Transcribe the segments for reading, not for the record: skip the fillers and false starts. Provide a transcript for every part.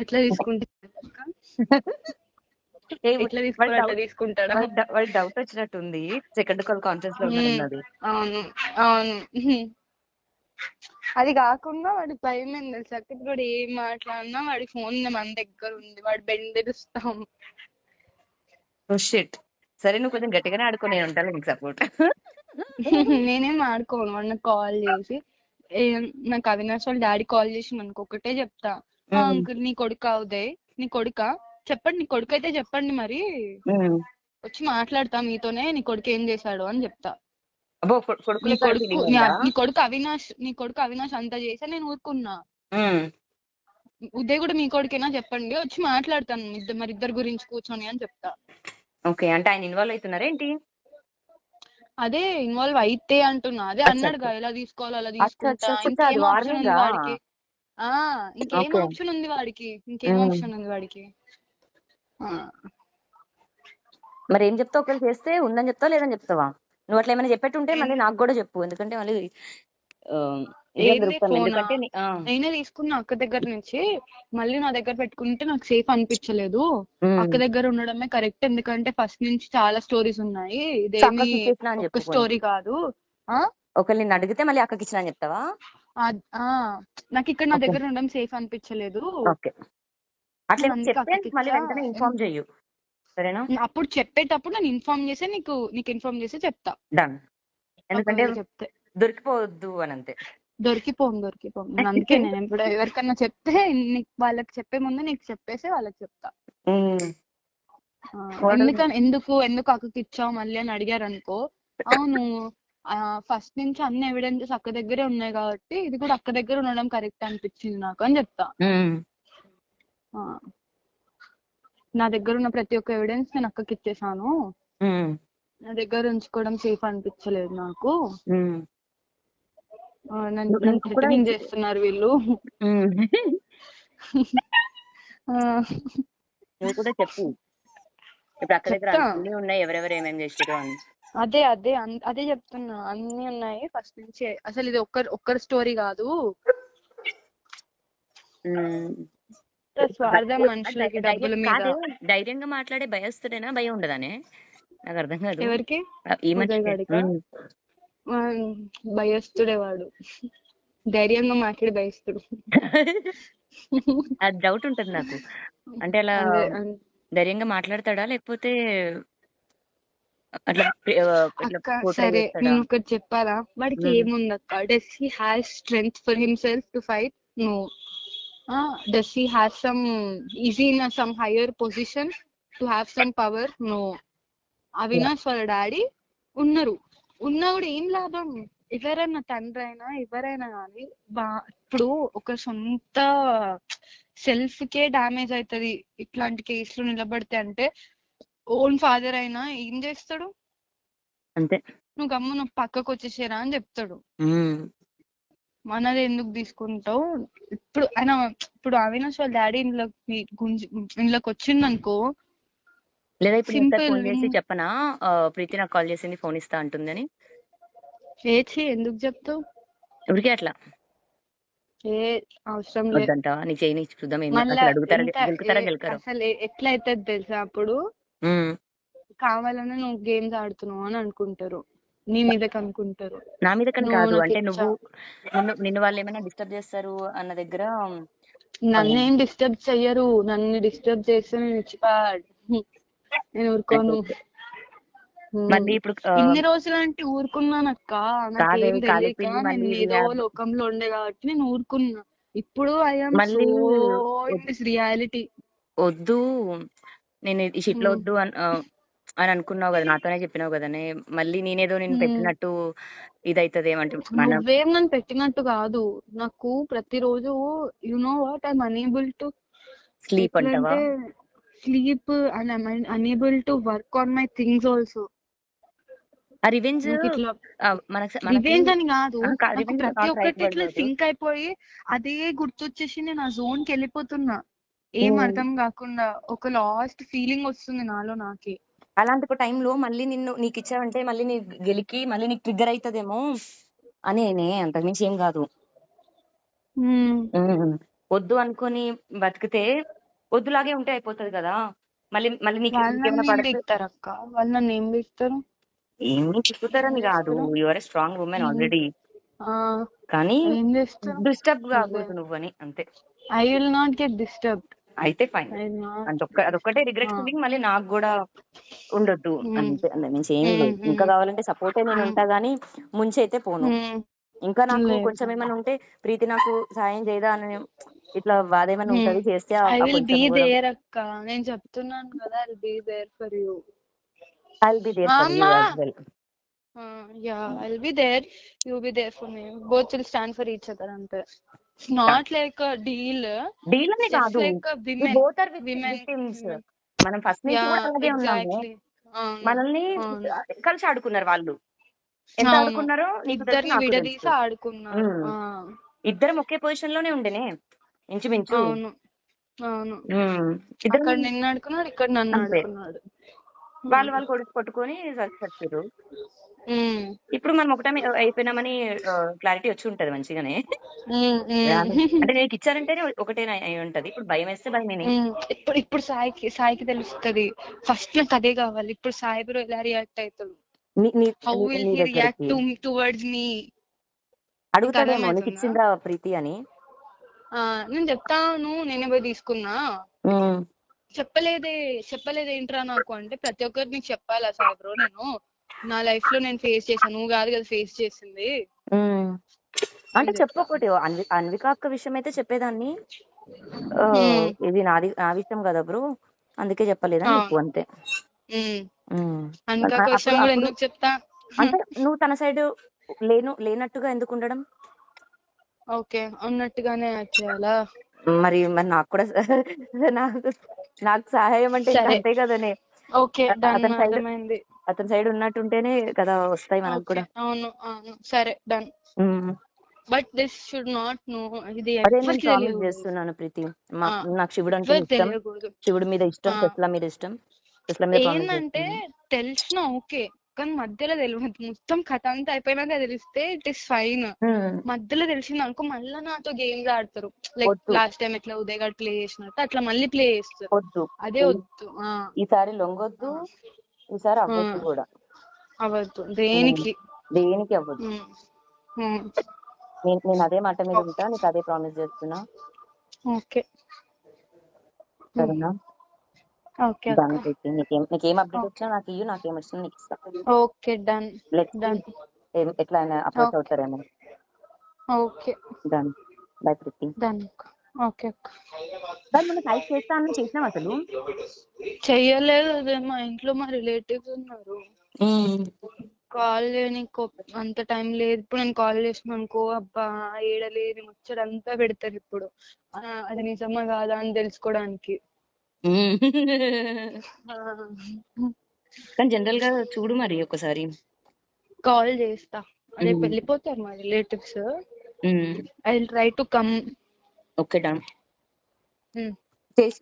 అట్లా తీసుకుంటే ఏ ఎట్లా వాడి తీసుకోవాలి అట్లా డౌట్ తీసుకుంటాడా? వాడి డౌట్ వచ్చినట్టుంది. సెకండ్ కాల్ కాన్ఫరెన్స్ లో ఉన్నారన్నది. అవును అవును. అది కాకుండా వాడి భయం ఏం తెలుసా అక్క, ఇప్పుడు వాడు ఏం మాట్లాడినా వాడి ఫోన్ మన దగ్గర ఉంది, వాడు బెండెరుస్తాం. Oh shit. సరే నువ్వు కొంచెం గట్టిగానే ఆడుకో, నేను ఉంటాను నీకు సపోర్ట్. నేనేం ఆడుకోను. వాడు నాకు కాల్ చేసి నాకు అవినాష్ వాళ్ళ డాడీ కాల్ చేసి మనకు ఒకటే చెప్తా, అంకుల్ నీ కొడుకు అవుదే, నీ కొడుకా చెప్పండి, నీ కొడుకు అయితే చెప్పండి మరి, వచ్చి మాట్లాడతా మీతోనే, నీ కొడుకు ఏం చేశాడు అని చెప్తా. అబ్బో నీ కొడుకులకి కొడుకు ఫీలింగ్ ఉందా? నీ కొడుకు అవినాష్ అంతా చేసా నేను ఊరుకున్నా, ఉమ్, ఉదయ్ కూడా మీ కొడుకేనా చెప్పండి, వచ్చి మాట్లాడతాను మరిద్దరు గురించి కూర్చొని అని చెప్తా. ఓకే, అంటే ఆయన ఇన్వాల్వ్ అవుతున్నారా ఏంటి? అదే ఇన్వాల్వ్ అయితే అంటున్నా, అదే అచ్చా అన్నాడుగా ఎలా తీసుకోవాలో అలా అచ్చా తీసుకుంటా. అచ్చా అచ్చా, అది ఇంకేం ఆప్షన్ వార్నింగా? ఉంది వాడికి? ఇంకేం ఓకే. ఆప్షన్ ఉంది వాడికి? ఇంకేం ఆప్షన్ ఉంది వాడికి? మరి ఏం చెప్తావు? ఒకవేళ చేస్తే ఉందని చెప్తావా లేదని చెప్తావా? నువ్వు అట్లా ఏమైనా చెప్పేట్టుంటే మళ్ళీ నాకు కూడా చెప్పు, ఎందుకంటే మళ్ళీ ఇదే ఏంది దొరుకుతాను. ఫోనా? ఎందుకంటే నేనే తీసుకున్నా అక్క దగ్గర నుంచి, మళ్ళీ నా దగ్గర పెట్టుకుంటే నాకు సేఫ్ అనిపించలేదు. అక్క దగ్గర ఉండడమే కరెక్ట్, ఎందుకంటే ఫస్ట్ నుంచి చాలా స్టోరీస్ ఉన్నాయి, ఇదేమి అక్కకి ఇచ్చేసిన అని ఒక్క చెప్పుకొని, స్టోరీ కాదు. ఒకవేళ నిన్ను అడిగితే మళ్ళీ అక్కకి ఇచ్చిన అని చెప్తావా? నాకు ఇక్కడ నా ఓకే దగ్గర ఉండడం సేఫ్ అనిపించలేదు, ఓకే, అట్లా నేను అందుకే చెప్తే అక్కకి మళ్ళీ ఇచ్చా. వెంటనే ఇన్ఫార్మ్ చెయ్యు, సరేనా? అప్పుడు చెప్పేటప్పుడు నేను ఇన్ఫార్మ్ చేసి నీకు ఇన్ఫార్మ్ చేసి చెప్తా, డన్. ఎందుకంటే ఒకవేళ చెప్తే. దొరికిపోవద్దు అని అంతే. దొరికిపోం నేను అందుకే, నేను ఇప్పుడు ఎవరికన్నా చెప్తే వాళ్ళకి చెప్పే ముందు నీకు చెప్పేసి వాళ్ళకి చెప్తా. ఎందుకు అక్కకి ఇచ్చావు మళ్ళీ అని అడిగారు అనుకో, అవును ఫస్ట్ నుంచి అన్ని ఎవిడెన్సెస్ అక్క దగ్గరే ఉన్నాయి కాబట్టి ఇది కూడా అక్క దగ్గర ఉండడం కరెక్ట్ అనిపించింది నాకు అని చెప్తా. నా దగ్గర ఉన్న ప్రతి ఒక్క ఎవిడెన్స్ నేను అక్కకి ఇచ్చేసాను, నా దగ్గర ఉంచుకోవడం సేఫ్ అనిపించలేదు నాకు, నన్ను థ్రెటనింగ్ చేస్తున్నారు వీళ్ళు. నువ్వు కూడా చెప్పు, ఇప్పుడు అక్క దగ్గర అన్ని ఉన్నాయి, ఎవరెవరు ఏమేమి చేసారు అని. అదే చెప్తున్నా, అన్ని ఉన్నాయి ఫస్ట్ నుంచి, అసలు ఇది ఒక్కరి స్టోరీ కాదు. స్వార్థం మనుషులకి డబ్బుల మీద. ధైర్యంగా మాట్లాడే భయస్తుడేనా, భయం ఉండదానే? నాకు అర్థం కాదు. ఎవరికి? ఈ మనిషికి భయస్తుడే వాడు, ధైర్యంగా మాట్లాడి భయస్తుడు. అది డౌట్ ఉంటది నాకు, అంటే అలా ధైర్యంగా మాట్లాడతాడా లేకపోతే అట్లా సరే నేను ఒకటి చెప్పాలా, వాడికి ఏముంది అక్క? Does he has strength for himself to fight? No. Does he has some easy in some higher position to have some power? No. Avinash వాళ్ళ డాడీ ఉన్నా కూడా ఏం లాభం? ఎవరైనా తండ్రి అయినా ఎవరైనా కానీ ఇప్పుడు ఒక సొంత సెల్ఫ్ కే డామేజ్ అవుతుంది ఇట్లాంటి కేసులు నిలబడితే, అంటే ఓన్ ఫాదర్ అయినా ఏం చేస్తాడు? అంతే, నువ్వు గమ్మున పక్కకు వచ్చేసారా అని చెప్తాడు. మనది ఎందుకు తీసుకుంటావు? ఇప్పుడు అవినాష్ వాళ్ళ డాడీ ఇంట్లోకి వచ్చింది అనుకో, లేదా ఇప్పుడు ఫోన్ చేసి చెప్పనా, ప్రీతి నాకు కాల్ చేసింది ఫోన్ ఇస్తా అంటుందని? ఎందుకు చెప్తావు? ఇప్పటికే అట్లా అవసరం లేదు. నీ చేయని చూద్దాం, అడుగుతారా గెలుతారా? అసలు ఎట్లా అవుతుంది తెలుసా, అప్పుడు కావాలని నువ్వు గేమ్స్ ఆడుతున్నావు అని అనుకుంటారు, నీ మీదకి అనుకుంటారు. నా మీదకని కాదు, అంటే నిన్ను వాళ్ళు ఏమైనా డిస్టర్బ్ చేస్తారు అన్న దగ్గర. నన్ను ఏం డిస్టర్బ్ చెయ్యరు, నన్ను డిస్టర్బ్ చేస్తే నేను ఊరుకోను. మళ్ళీ ఇప్పుడు ఇన్ని రోజులు అంటే ఊరుకున్నానక్క, నాకేం తెలియక నేను ఏదో లోకంలో ఉండే కాబట్టి నేను ఊరుకున్నా. ఇప్పుడు I'm so in this reality. వద్దు, నేను ఈ షిట్ లో వద్దు అని అనుకున్నావు కదా, నాతోనే చెప్పినావు కదా, మళ్ళీ నేనేదో నేను పెట్టినట్టు ఇదైతుంది ఏమంటే. నువ్వేం నన్ను పెట్టినట్టు కాదు, నాకు ప్రతిరోజు you know what I'm unable to sleep అంటావా? Sleep and I'm unable to work on my things also. Revenge అని కాదు, నాకు ప్రతి ఒక్కటి ఇట్లా సింక్ అయిపోయి అదే గుర్తొచ్చేసి నేను ఆ జోన్ కి వెళ్ళిపోతున్నా, ఏం అర్థం కాకుండా ఒక లాస్ట్ ఫీలింగ్ వస్తుంది నాలో నాకే. అలాంటి ఒక టైంలో మళ్ళీ నీకు ఇచ్చావంటే మళ్ళీ నీ గెలికి మళ్ళీ నీకు ట్రిగ్గర్ అవుతుందేమో అని అంతకు మించి ఏం కాదు. వద్దు అనుకొని బతికితే వద్దులాగే ఉంటే అయిపోతుంది కదా. మళ్ళీ మళ్ళీ నీకేమైనా వాళ్ళని ఏం పడితే బిగుతారు అక్క, వాళ్ళని ఏం బిగుతారు, ఏమీ ఏం చిక్కుతారని కాదు, చేస్తారు, your a strong women already. ఆ కానీ ఏం చేస్తారు. డిస్టర్బ్ అదే, కాకూడదు నువ్వని అంతే. I will not get disturbed. అయితే ఫైన్, ఐ విల్ నాట్. అదొక్కటే రిగ్రెట్ ఫీలింగ్ మళ్ళీ నాకు కూడా ఉండొద్దు అంతే. నుంచి ఏమీ లేదు. ఇంకా కావాలంటే సపోర్టే నేను ఉంటా గానీ ముంచైతే పోను. ఇంకా నాకు కొంచెం ఏమైనా ఉంటే ప్రీతి నాకు సాయం చేయదా అని ఇట్లా బాధ ఏమైనా ఉంటది, చేస్తే ఐ విల్ బీ కొంచెం కూడా దేర్ అక్క, నేను చెప్తున్నాను కదా, I will be there for you. I will be there for you as well. Yeah, I'll be there. You'll be there for me. Both will stand for each other. And it's not like a deal. Deal అని Just కాదు, like a women. Both are Women. Victims. మనం first నుంచి కూడా Yeah, అలాగే ఉన్నాము. exactly. మనల్ని కలిసి ఆడుకున్నారు వాళ్ళు. ఎంత ఆడుకున్నారో నీకు తెలుసు, ఇద్దరిని నాకు విడదీసి తెలుసు. ఆడుకున్నారు. ఇద్దరం ఒకే పొజిషన్ లోనే ఉండేనే ఇంచుమించు. అవును అవును, ఇద్దరు అక్కడ నిన్ను ఆడుకున్నాడు, ఇక్కడ నన్ను ఆడుకున్నాడు. వాళ్ళు కొట్టుకొని చచ్చారు. ఇప్పుడు మనం ఒకటే అయిపోయినామని క్లారిటీ వచ్చి ఉంటది మంచిగానే. అంటే నీకు ఇచ్చారంటేనే ఒకటే అయి ఉంటది. ఇప్పుడు భయం వేస్తే భయమేనే. ఇప్పుడు సాయికి తెలుస్తుంది. ఫస్ట్ నాకు అదే కావాలి. ఇప్పుడు సాయి బ్రో ఎలా రియాక్ట్ అవుతాడు, how will he react towards me అడుగుతాడేమో నీకు ఇచ్చిందా ప్రీతి అని. నేను చెప్తాను, నేనే పోయి తీసుకున్నా, చెప్పలేదేంట్రా నాకు అంటే, ప్రతి ఒక్కరికి నీకు చెప్పాలా సాయి బ్రో, నేను నా లైఫ్ లో నేను ఫేస్ చేశాను, నువ్వు కాదు కదా ఫేస్ చేసింది అంటే చెప్పొకటి. అన్విక అక్క విషయం అయితే చెప్పేదాన్ని, ఇది నా విషయం కదా బ్రో, అందుకే చెప్పలేదని చెప్పు అంతే. ఎందుకు చెప్తా అంటే నువ్వు తన సైడ్ లేనట్టుగా ఎందుకు ఉండడం? ఓకే, ఉన్నట్టుగానే యాక్ట్ చేయాలా? మరి నాకు కూడా నాకు సహాయం అంటే అంతే కదనే. ఓకే, అతని సైడ్ ఉన్నట్టుంటేనే కదా వస్తాయి మనకు కూడా. అవును అవును, సరే done. But this should not no. ఇది ప్రామిస్ చేస్తున్నాను ప్రీతి, నాకు శివుడు అంటే ఇష్టం, శివుడి మీద ఇష్టం, టెస్లా మీద ఇష్టం. ఏంటంటే తెలిసిన ఓకే, కానీ మధ్యలో తెలియదు. మొత్తం కథ అంతా అయిపోయినాక తెలిస్తే ఇట్ ఇస్ ఫైన్. మధ్యలో తెలిసింది అనుకో, మళ్ళీ నాతో గేమ్స్ ఆడతారు. లైక్ లాస్ట్ టైం ఎట్లా ఉదయ్ గారు ప్లే చేసినట్టు అట్లా మళ్ళీ ప్లే చేస్తారు. అదే వద్దు. ఈసారి లొంగొద్దు, ఈసారి అవ్వద్దు కూడా. అవ్వద్దు, దేనికి అవ్వద్దు. నేను అదే మాట మీద ఉంటా, నీకు అదే ప్రామిస్ చేస్తున్నా. ఓకే సరేనా? నీకేం అప్డేట్ వచ్చినా నాకు ఇయ్యు, నాకేం వచ్చినా నీకు ఇస్తా. Okay done. ఎట్లా అయినా అప్రోచ్ అవుతారేమో. Okay done. Bye Preethi. Done. Okay అక్క. మనం హైక్ చేస్తాను, చేసినాం అసలు చెయ్యలేదు. అదే మా ఇంట్లో మా రిలేటివ్స్ ఉన్నారు, కాల్ చేయనీకి అంత టైం లేదు. ఇప్పుడు నేను కాల్ చేసిన అనుకో, అబ్బా ఏడలేదు ముచ్చడంతా పెడతారు. ఇప్పుడు అది నిజమా కాదా అని తెలుసుకోవడానికి. కానీ జనరల్ గా చూడు మరి ఒకసారి కాల్ చేస్తా. అదే వెళ్ళిపోతారు మా relatives. I will try to come. Okay done. చేసి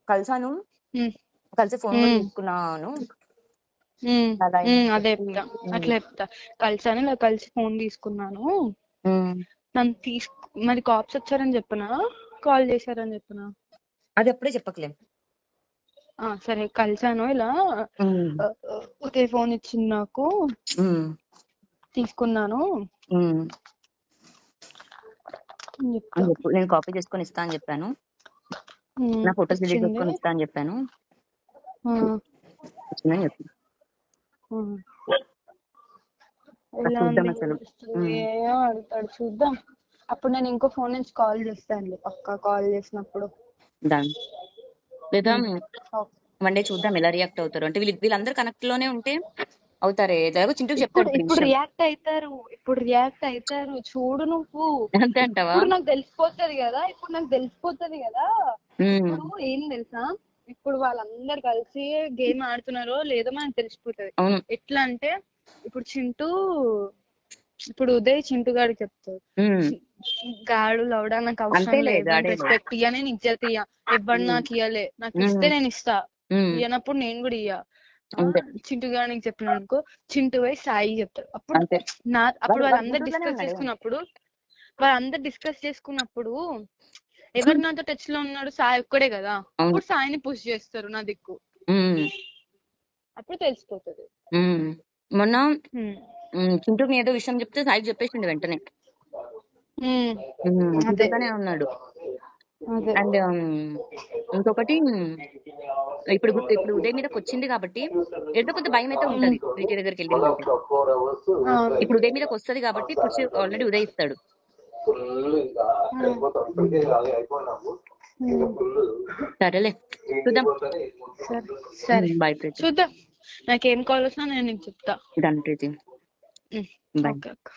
కలిసాను, కలిసి ఫోన్ కూడా తీసుకున్నాను. అదే చెప్తా, అట్లా చెప్తా. కలిసాను, ఇలా కలిసి ఫోన్ తీసుకున్నాను. నన్ను మరి కాప్స్ వచ్చారని చెప్పనా, కాల్ చేశారని చెప్పనా? అది అప్పుడే చెప్పకలే. సరే, కలిసాను, ఇలా ఒకే ఫోన్ ఇచ్చింది నాకు, తీసుకున్నాను. నేను కాపీ చేసుకొని ఇస్తా అని చెప్పాను, నా ఫోటోస్ డిలీట్ చేసుకొని ఇస్తా అని చెప్పాను. అడుగుతాడు, చూద్దాం. అప్పుడు నేను ఇంకో ఫోన్ నుంచి కాల్ చేస్తాను, పక్కా కాల్ చేసినప్పుడు. లేదా వన్ డే చూద్దాం ఎలా రియాక్ట్ అవుతారు. అంటే వీళ్ళందరూ కనెక్ట్ లోనే ఉంటే అవుతారే. చింటూ చెప్తాడు ఇప్పుడు రియాక్ట్ అవుతారు, చూడు నువ్వు. అంతే అంటావా? ఇప్పుడు నాకు తెలిసిపోతుంది కదా. ఇప్పుడు ఏం తెలుసా, ఇప్పుడు వాళ్ళందరు కలిసి గేమ్ ఆడుతున్నారో లేదో మనకు తెలిసిపోతుంది. ఎట్లా అంటే, ఇప్పుడు ఉదయ్ చింటూ గారికి చెప్తాడు, గాడు లౌడా నాకు అవసరం లేదు, రెస్పెక్ట్ ఇయ్య, నేను ఇజ్జత్ ఇయ్య, ఎవరు నాకు ఇయ్యలే, నాకు ఇస్తే నేను ఇస్తా, ఇయ్యనప్పుడు నేను కూడా ఇయ్య. చింటూ గారికి చెప్పిన అనుకో, చింటూ పోయి సాయి చెప్తాడు. అప్పుడు వాళ్ళందరూ డిస్కస్ చేసుకున్నప్పుడు ఎవరు నాతో టచ్ లో ఉన్నాడు? సాయి ఒక్కడే కదా. అప్పుడు సాయిని పుష్ చేస్తారు నా దిక్కు, అప్పుడు తెలిసిపోతుంది. మొన్న చింటూకి ఏదో విషయం చెప్తే సాయికి చెప్పేసిండు వెంటనే. అదేగానే ఉన్నాడు. అండ్ ఇంకొకటి ఇప్పుడు ఉదయ్ మీదకి వచ్చింది కాబట్టి ఏదో కొంత భయం అయితే ఉంటది ప్రీతి దగ్గరికి వెళ్ళిందంటే. ఇప్పుడు ఉదయ్ మీదకి వస్తుంది కాబట్టి పుష్ ఆల్రెడీ ఉదయ్ ఇస్తాడు. సరేలే చూద్దాం. సరే బాయ్ ప్రీతి. చూద్దాం, నాకేం కాల్ వచ్చినా నేను నీకు చెప్తా. డన్ ప్రీతి. బాయ్.